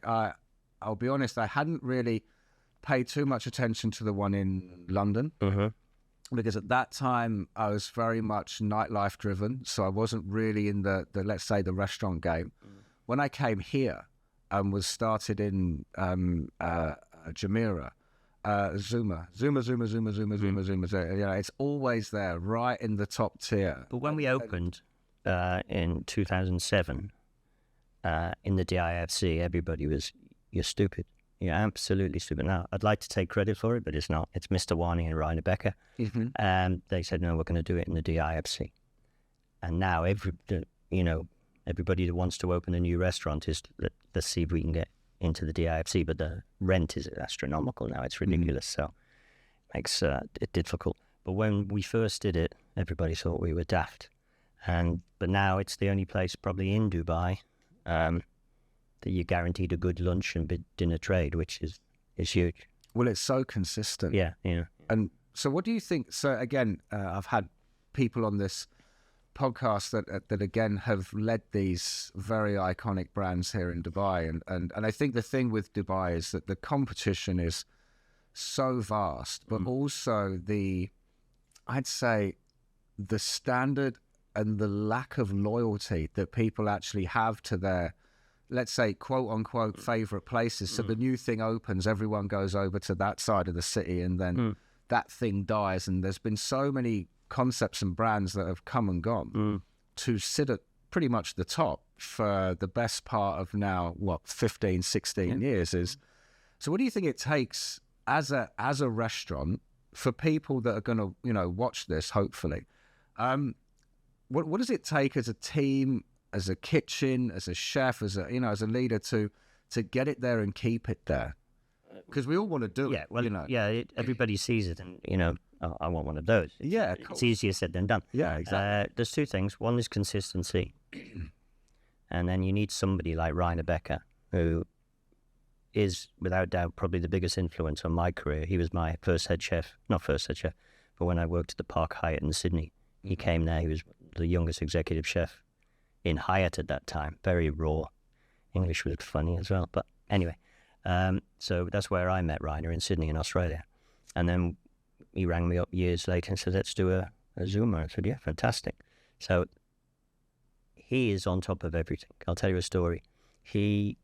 I'll be honest, I hadn't really paid too much attention to the one in London. Because at that time I was very much nightlife driven, so I wasn't really in the let's say the restaurant game. When I came here and was started in Jumeirah, Zuma. Yeah, it's always there, right in the top tier. But when we opened in 2007 in the DIFC, everybody was, "You're stupid. You're absolutely stupid." Now, I'd like to take credit for it, but it's not. It's Mr. Warney and Rainer Becker. They said, "No, we're going to do it in the DIFC." And now, everybody that wants to open a new restaurant is, let's see if we can get into the DIFC. But the rent is astronomical now. It's ridiculous. So it makes it difficult. But when we first did it, everybody thought we were daft. But now it's the only place probably in Dubai that you're guaranteed a good lunch and dinner trade, which is huge. Well, it's so consistent. Yeah. And so what do you think? So again, I've had people on this podcast that again have led these very iconic brands here in Dubai. And I think the thing with Dubai is that the competition is so vast, but also I'd say the standard and the lack of loyalty that people actually have to their, let's say, quote unquote, favorite places. So the new thing opens, everyone goes over to that side of the city, and then that thing dies. And there's been so many concepts and brands that have come and gone to sit at pretty much the top for the best part of now, 15, 16 years is. So what do you think it takes as a restaurant for people that are going to, watch this, hopefully? What does it take as a team, as a kitchen, as a chef, as a leader to get it there and keep it there? Because we all want to do it. Well, everybody sees it, and I want one of those. Yeah, it's easier said than done. Yeah, exactly. There's two things. One is consistency, and then you need somebody like Rainer Becker, who is without doubt probably the biggest influence on my career. He was my not first head chef, but when I worked at the Park Hyatt in Sydney, he came there. He was the youngest executive chef in Hyatt at that time. Very raw. English was funny as well. But anyway, so that's where I met Rainer, in Sydney in Australia. And then he rang me up years later and said, "Let's do a Zuma." I said, "Yeah, fantastic." So he is on top of everything. I'll tell you a story. He